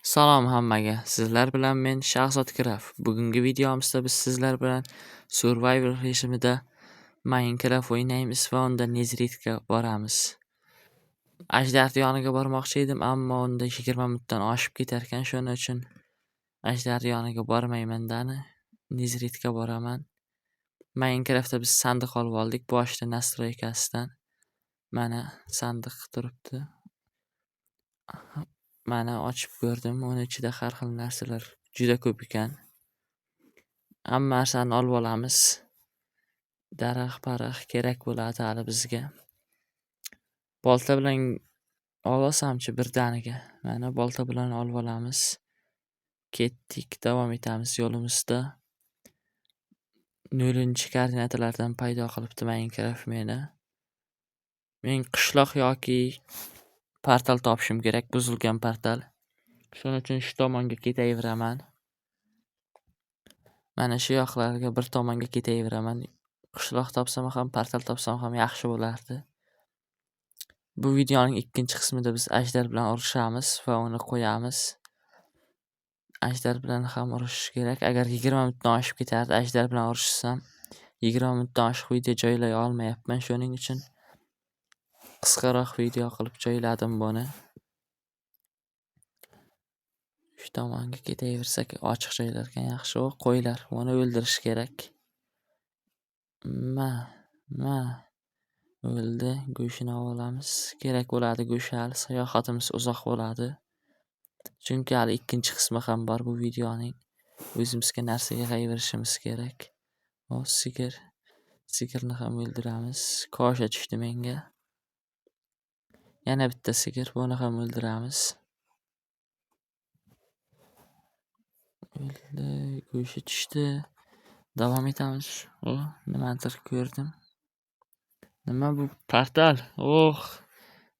Salom hammaga. Sizlar bilan men Shahzod Kraf. Bugungi videomizda biz sizlar bilan Survivor rejimida Minecraft o'ynaymiz va unda Netherite'ga boramiz. Ajdar yoniga bormoqchi edim, ammo unda 20 minutdan oshib ketar ekan, shuning uchun Ajdar yoniga bormayman-dani Netherite'ga boraman. Minecraftda biz sandiq olib oldik, boshida nastroykasidan. Mana sandiq turibdi. Mana ochib ko'rdim, uni ichida har xil narsalar juda ko'p ekan. Hamma narsani olib olamiz. Daraxt kerak bo'ladi hali bizga. Bolta bilan olsamchi birdaniga. Mana bolta bilan olib olamiz. Ketdik, davom etamiz yo'limizda. 0-koordinatalardan paydo qilibdi Minecraft meni. Men qishloq yoki portal topishim kerak, buzilgan portal. Shuning uchun shu tomonga ketayveraman. Mana shu yoqlarga bir tomonga ketayveraman. Qishloq topsam ham, portal topsam ham yaxshi bo'lardi. Bu videoning ikkinchi qismida biz Ajdar bilan urushamiz va uni qo'yamiz. Ajdar bilan ham urushish kerak. Agar 20 minutdan oshib ketardi, Ajdar bilan urushsam 20 minutdan oshiq video joylay olmayapman. Shuning uchun qisqaroq video qilib joyladim buni. Shu tomonga ketaversak ochiq joylar ekan, yaxshi. Qo'ylar, uni o'ldirish kerak. O'ldi. Go'shini olamiz. Kerak bo'ladi go'sh, hali sayohatimiz uzoq bo'ladi. Chunki hali ikkinchi qismi ham bor bu videoning. O'zimizga narsa yig'averishimiz kerak. Sigir. Sigirni ham o'ldiramiz. Kosha tushdi menga. Yana bitta sigir, buni ham o'ldiramiz. O'ldi, go'shi tushdi. Davom etamiz. Nimadir ko'rdim. Nima bu? Portal.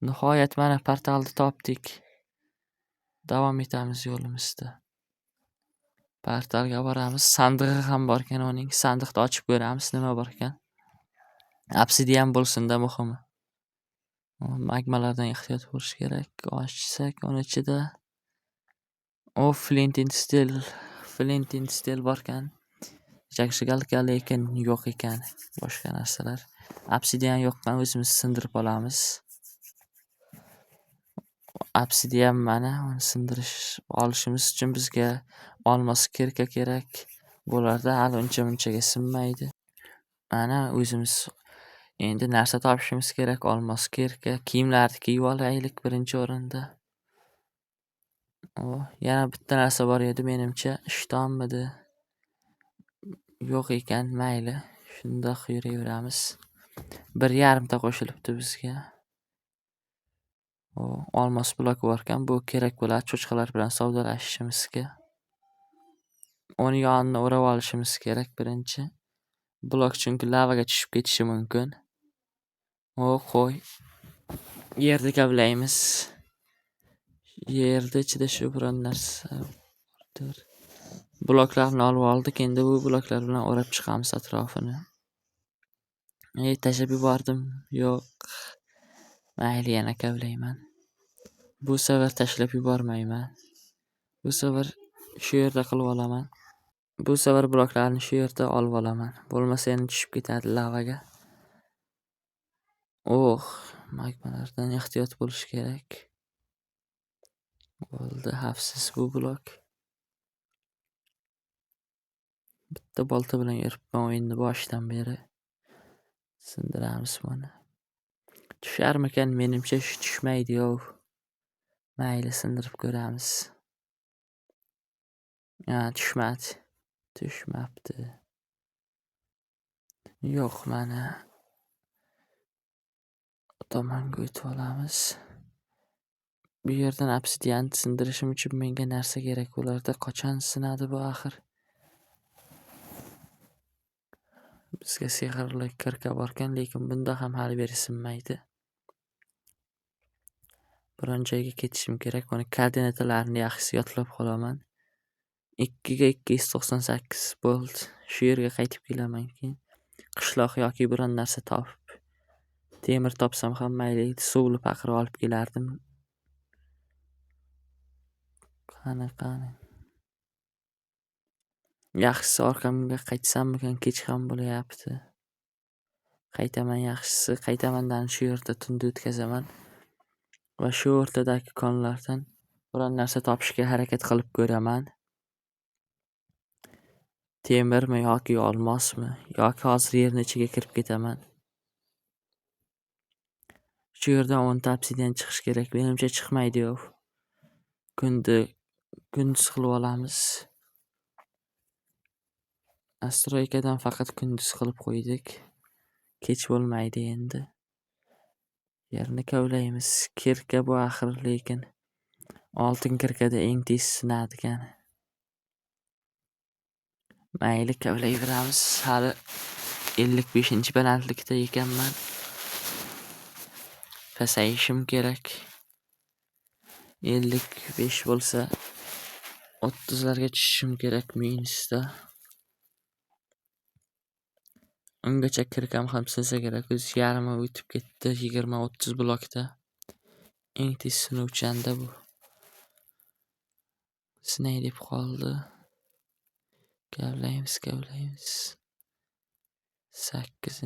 Nihoyat mana portalni topdik. Davom etamiz yo'limizda. Portalga boramiz. Sandig'i ham bor ekan uning. Sandiqni ochib ko'ramiz, nima bor ekan. Obsidian bo'lsin-da muhimi. Magmalardan ehtiyot bo'lish kerak. Ochsak, uni ichida Flint and Steel bor ekan. Jakshigalka lekin yo'q ekan boshqa narsalar. Obsidian yo'qkan o'zimiz sindirib olamiz. Obsidian mana uni olishimiz uchun bizga olmos kirka kerak bo'lardi. Hali uncha-munchaga sinmaydi. Mana o'zimiz endi narsa topishimiz kerak. Olmos kirka, kiyimlarni kiyib olaylik birinchi o'rinda. Yana bitta narsa bor edi menimcha, ishtonmidi? Yo'q ekan, mayli. Shundoq yuraveramiz. 1.5 ta qo'shilibdi bizga. Olmos blok bor ekan, bu kerak bo'ladi cho'chqalar bilan savdolashishimizga. Uni yonini o'rab olishimiz kerak birinchi. Blok chunki lavaga tushib ketishi mumkin. Qo'y. Yerni kavlaymiz. Yerda ichida shu biron narsa bordir. Bloklarni olib oldik. Endi bu bloklar bilan o'rab chiqamiz atrofini. Tashlab yubordim. Yo'q. Mayli, yana kavlayman. Bu safar tashlab yubormayman. Bu safar shu yerda qilib olaman. Bu safar bloklarni shu yerda olib olaman. Bo'lmasa yana tushib ketadi lavaga. Magmalardan ehtiyot bo'lish kerak. Bo'ldi, xavfsiz bu blok. Bitta bolta bilan yuribman o'yinni boshidan beri. Sindiramiz buni. Tusharmikan? Menimcha tushmaydi-yu. Mayli, sindirib ko'ramiz. Tushmabdi. Yo'q, mana tomonga o'tib olamiz. Bu yerdan obsidian sindirishim uchun menga narsa kerak bo'lardi. Qachon sinadi bu axir? Bizga sehrli kirka bor ekan, lekin bunda ham hali beri sinmaydi. Biron joyga ketishim kerak. Uni koordinatalarini yaxshisi yodlab qolaman. 2 ga 298 bo'ldi. Shu yerga qaytib kelaman keyin. Qishloq yoki biron narsa topib. Temir topsam ham mayli, suvli paqir olib kelardim. Qani. Yaxshisi orqamga qaytsammikan, kech ham bo'layapti. Qaytaman yaxshisi, qaytamandan shu yerda tunni o'tkazaman va shu o'rtadagi konlardan biron narsa topishga harakat qilib ko'raman. Temirmi yoki olmosmi, yoki hozir yerning ichiga kirib ketaman. Shu yerdan 10 ta obsidian chiqish kerak. Menimcha chiqmaydi-yu. Kunduz qilib olamiz. Astroykadan faqat kunduz qilib qo'ydik. Kech bo'lmaydi endi. Yerni kavlaymiz. Kirka bu axir, lekin oltin kirkada eng tez sinadigan. Mayli, kavlayveramiz. Hali 55-balandlikda ekanman. Pasayishim kerak. 55 bo'lsa 30larga tushishim kerak minusda. Ungacha kirkam ham sinsa kerak. Yarmi o'tib ketdi 20-30 blokda. Eng tez sinuvchanda bu. Sinay deb qoldi. Kavlaymiz. 8-4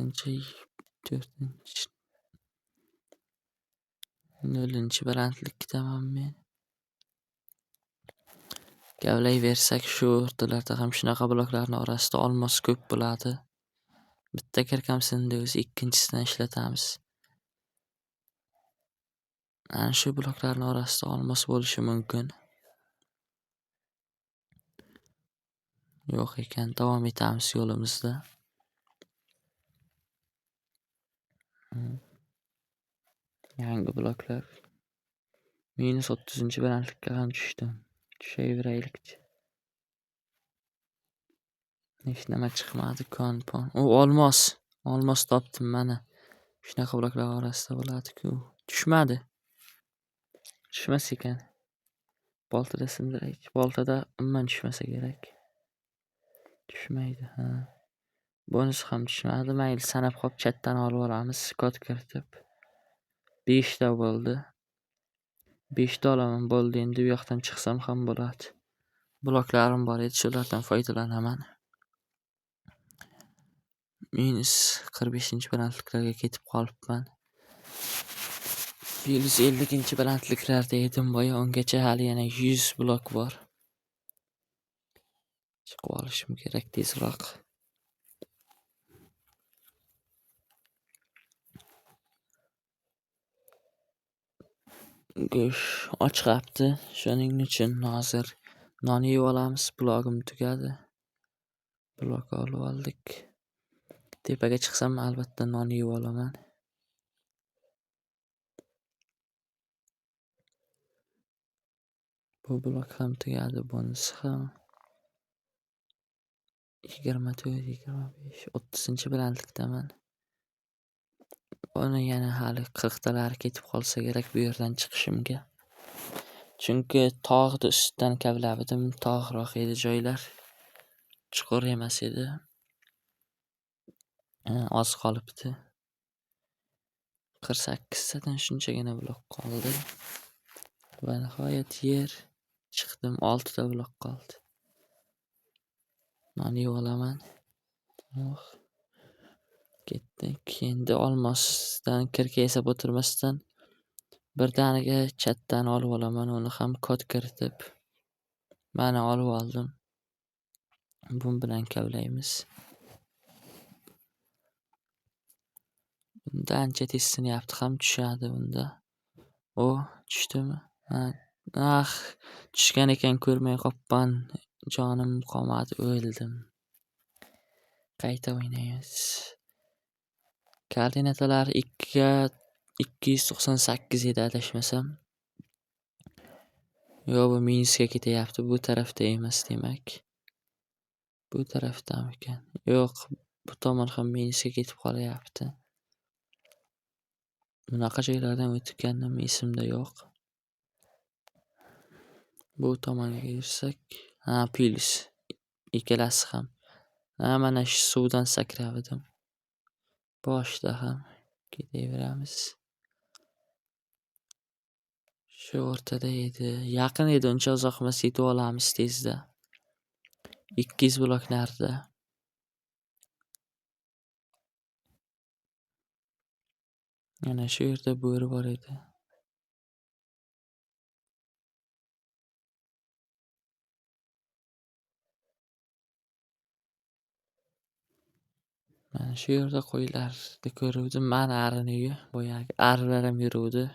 0-balandlikdaman men. Kavlayversak shu o'rtalarda ham shunaqa bloklarning orasida olmos ko'p bo'ladi. Bitta kirkam sindi, o'zi ikkinchisidan ishlatamiz. Ana shu bloklarning orasida olmos bo'lishi mumkin. Yo'q ekan, davom etamiz yo'limizda. Yangi bloklar. -30-balandlikka ham tushdim. Tushaveraylik-chi. Hech nima chiqmadi, kon-pon. Olmos. Olmos topdim mana. Shunaqa bloklar orasida bo'ladi-ku. Tushmadi. Tushmas ekan. Boltada sindiraychi. Boltada umuman tushmasa kerak. Tushmaydi, ha. Bonus ham tushmadi. Mayli, sanab qolib chatdan olib olamiz. Kod kiritib. 5 ta bo'ldi. 5 ta olaman, bo'ldi. Endi bu yoqdan chiqsam ham bo'ladi. Bloklarim bor edi, shulardan foydalanaman. -45-balandliklarga ketib qolibman. 150-balandliklarda edim boya, ungacha hali yana 100 blok bor. Chiqib olishim kerak tezroq. Go'sht ochqapti. Shuning uchun hozir non yeb olamiz. Blogim tugadi. Blok olib oldik. Tepaga chiqsam albatta non yeb olaman. Bu blok ham tugadi, bonus ham. 24-25, 30-balandlikdaman. Uni yana hali 40 talar ketib qolsa kerak bu yerdan chiqishimga. Chunki tog'ni ustidan kavladim, tog'roq edi joylar. Chuqur emas edi. Oz qolibdi. 48 tadan shunchagina blok qoldi. Va nihoyat yer chiqdim, 6 ta blok qoldi. Non yeb olaman. Ketdik. Endi olmosdan kirka yasab o'tirmasdan birdaniga chatdan olib olaman. Uni ham kod kiritib. Mana olib oldim. Bu bilan kavlaymiz. Bunda ancha tez sinyapti, ham tushadi bunda. Tushdimi? Tushgan ekan, ko'rmay qopman. Jonim qolmadi, o'ldim. Qayta o'ynaymiz. Koordinatalari 298 edi adashmasam. Bu minusga ketyapti. Bu tarafda emas demak. Bu tarafdamikan? Yo'q, bu tomon ham minusga ketib qolyapti. Bunaqa joylardan o'tganim esimda yo'q. Bu tomonga yursak, plus. Ikkalasi ham. Mana shu suvdan sakradim. Boshda ham ketaveramiz. Shu o'rtada edi. Yaqin edi, uncha uzoq emas, yetib olamiz tezda. 200 blok narida. Mana shu yerda bo'ri bor edi. Mana shu yerda qo'ylarni ko'ruvdim. Mana arini uyi, boyagi arilar ham yuruvdi.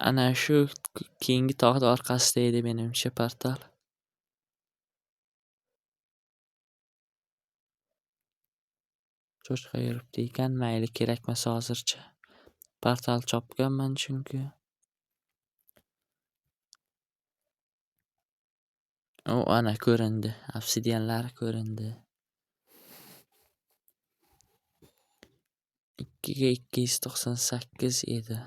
Ana shu keyingi tog'ni orqasida edi menimcha portal. Cho'chqa yuribdi ekan, mayli kerakmas hozircha. Portal chopganman chunki. Ana ko'rindi. Obsidianlar ko'rindi. 2 ga 298 edi.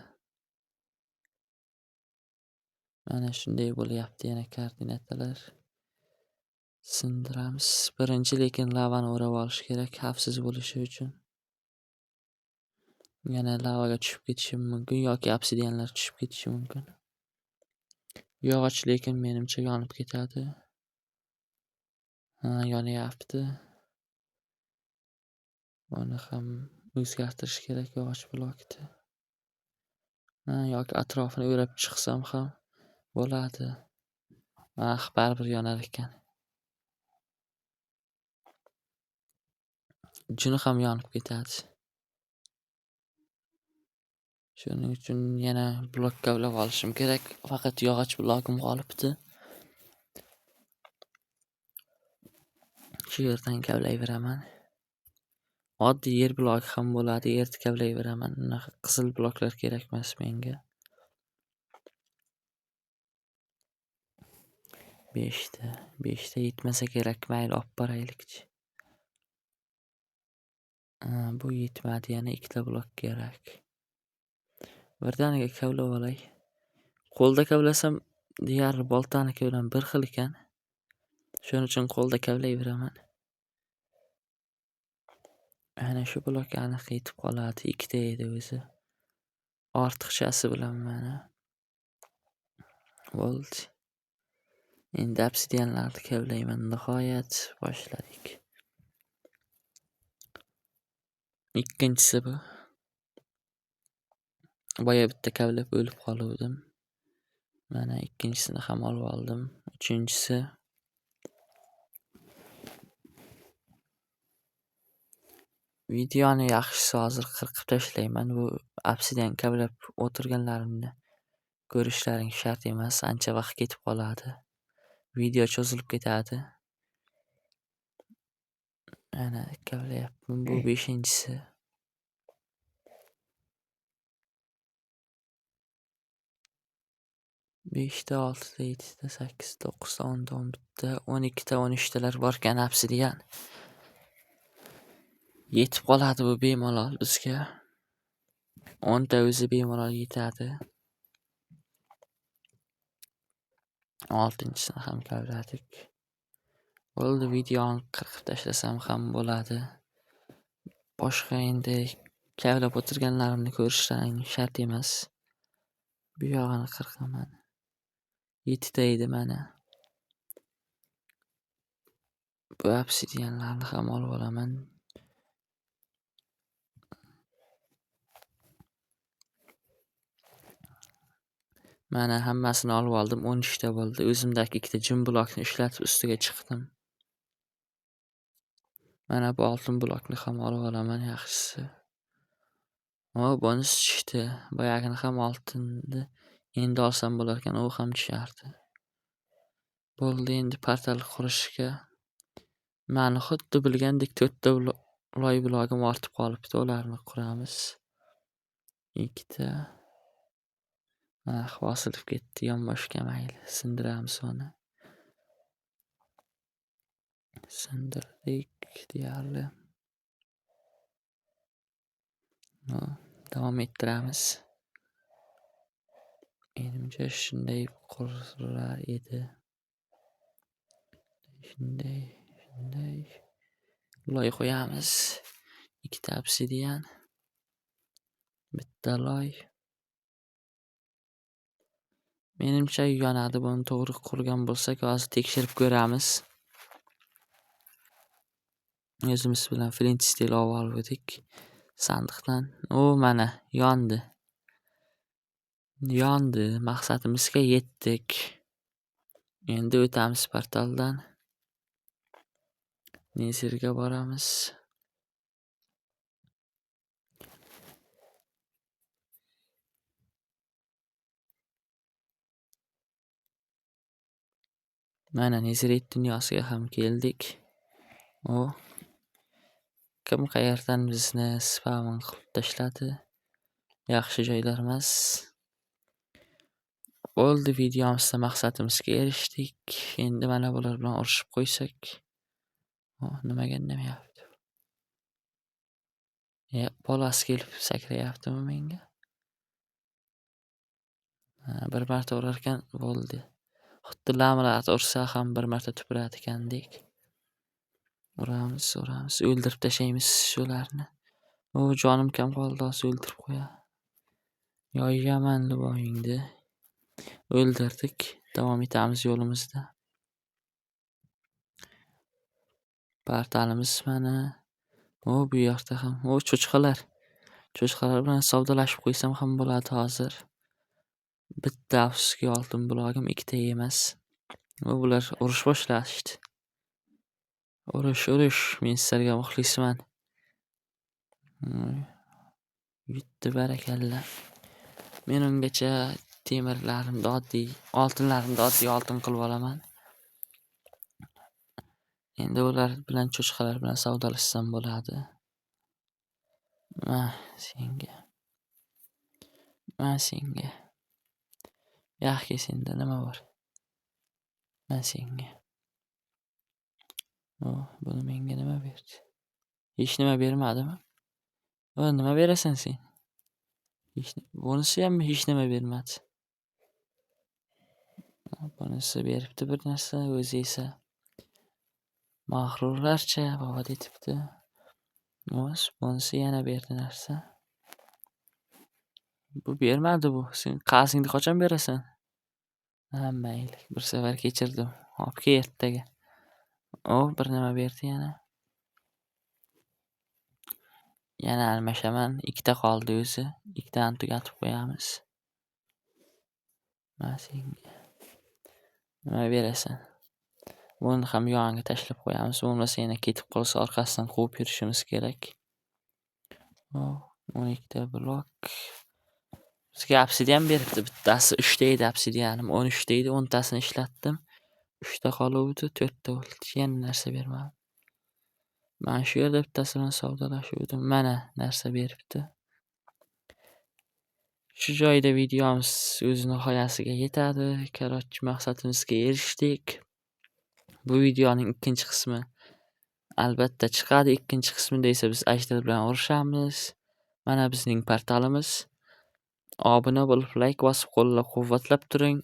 Mana shunday bo'lyapti yana koordinatalar. Sindiramiz. Birinchi lekin lavani o'rab olish kerak xavfsiz bo'lishi uchun. Yana lavaga tushib ketishim mumkin yoki obsidianlar tushib ketishi mumkin. Yog'och lekin menimcha yonib ketadi. Yonyapti. Buni ham o'zgartirish kerak yog'och blokni. Yoki atrofini o'rab chiqsam ham bo'ladi. Baribir yonar ekan. Juni ham yonib ketadi. Shuning uchun yana blok kavlab olishim kerak. Faqat yog'och blokim qolibdi. Shu yerdan kavlayveraman. Oddiy yer bloki ham bo'ladi, yerni kavlayveraman. Unaqa qizil bloklar kerak emas menga. 5 ta yetmasa kerak, mayli olib boraylikchi. Bu yetmadi, yana 2 ta blok kerak. Birdaniga kavlab olay. Qo'lda kavlasam deyarli boltaniki bilan bir xil ekan. Shuning uchun qo'lda kavlayveraman. Ana shu blok aniq yetib qoladi. 2 ta edi o'zi. Ortiqchasi bilan mana. Bo'ldi. Endi obsidianlarni kavlayman. Nihoyat boshladik. Ikkinchisi bu. Boya bitta kavlab o'lib qoluvdim. Mana ikkinchisini ham olib oldim. Uchinchisi. Videoni yaxshisi hozir qirqib tashlayman. Bu obsidian kavlab o'tirganlarimni ko'rishlaring shart emas. Ancha vaqt ketib qoladi. Video cho'zilib ketadi. Ana kavlayapman. Bu 5-inchisi. 5 ta, 6 ta, 7 ta, 8 ta, 9 ta, 10 ta, 11 ta, 12 ta, 13 talar borkan obsidian. Yetib qoladi bu bemalol bizga. 10 ta o'zi bemalol yetadi. 6-chisini ham kavladik. Bo'ldi, videoni qirqib tashlasam ham bo'ladi. Boshqa endi kavlab o'tirganlarimni ko'rishlaring shart emas. Bu yog'ini qirqaman. 7 ta edi mana. Bu obsidianlarni ham olib olaman. Mana hammasini olib oldim. 13 ta bo'ldi. O'zimdagi 2 ta jim blokni ishlatib ustiga chiqdim. Mana bu oltin blokni ham olib olaman yaxshisi. Bonus tushdi. Boyagini ham oltinni endi olsam bo'lar ekan, u ham tushardi. Bo'ldi, endi portal qurishga. Mana xuddi bilgandek 4 ta loy blogim ortib qolibdi. Ularni quramiz. 2 ta. Bosilib ketdi yonboshga, mayli. Sindiramiz uni. Sindirdik deyarli. Davom ettiramiz. Menimcha shunday qurar edi. Shunday. Loy qo'yamiz. 2 ta obsidian. Bitta loy. Menimcha yonadi. Buni to'g'ri qurgan bo'lsak, hozir tekshirib ko'ramiz. O'zimiz bilan flint stil olib oldik sandiqdan. Mana yondi. Yondi. Maqsadimizga yetdik. Endi o'tamiz portaldan. Nezirga boramiz. Mana Nezirit dunyosiga ham keldik. Kim qayerdan bizni spam qilib tashladi? Yaxshi joylar emas. Bo'ldi, videomizda maqsadimizga erishdik. Endi mana bular bilan urushib qo'ysak. Nimaga indamayapti? Bolas kelib sakrayaptimi menga? Bir marta urar ekan, bo'ldi. Xuddi lamlarni ursa ham bir marta tupurar ekandek. Uramiz. O'ldirib tashlaymiz shularni. Jonim kam qoldi, hozir o'ldirib qo'ya. Yo'yaman boyingni. O'ldirdik. Davom etamiz yo'limizda. Portalimiz mana. Bu yoqda ham. Cho'chqalar. Cho'chqalar bilan savdolashib qo'ysam ham bo'ladi hozir. Bitta afsuski oltin blogim, ikkita emas. Bular urush boshlashdi. Urush. Men sizlarga muxlisman. Yutdi, barakalla. Men ungacha temirlarimni oddiy, oltinlarimni oddiy oltin qilib olaman. Endi ular bilan cho'chqalar bilan savdolashsam bo'ladi. Senga. Yaxshi, senda nima bor? Senga. Buni menga nima berdi? Hech nima bermadimi? Nima berasan sen? Bunisi ham hech nima bermadi. Bunisi beribdi bir narsa, o'zi esa mag'rurlarcha va'da etibdi. Bunisi yana berdi narsa. Bu bermadi bu. Sen qasingni qachon berasan? Mayli, bir safar kechirdim. Hop, ke ertaga. Bir nima berdi yana. Yana almashaman. Ikkita qoldi o'zi. Ikkitani tugatib qo'yamiz. Senga. Nima berasan? Buni ham yonga tashlab qo'yamiz. Bo'lmasa yana ketib qolsa orqasidan quvib yurishimiz kerak. 12 ta blok. Bizga obsidian beribdi. Bittasi 3 ta edi obsidianim. 13 ta edi. 10 tasini ishlatdim. 3 ta qoluvdi, 4 ta bo'ldi. Yana narsa bermadi. Men shu yerda bittasi bilan savdolashuvdim. Mana narsa beribdi. Shu joyda videomiz o'z nihoyasiga yetadi. Korotchi maqsadimizga erishdik. Bu videoning ikkinchi qismi albatta chiqadi. Ikkinchi qismida esa biz ajdar bilan urushamiz. Mana bizning portalimiz. Obuna bo'lib, like bosib, qo'llab-quvvatlab turing.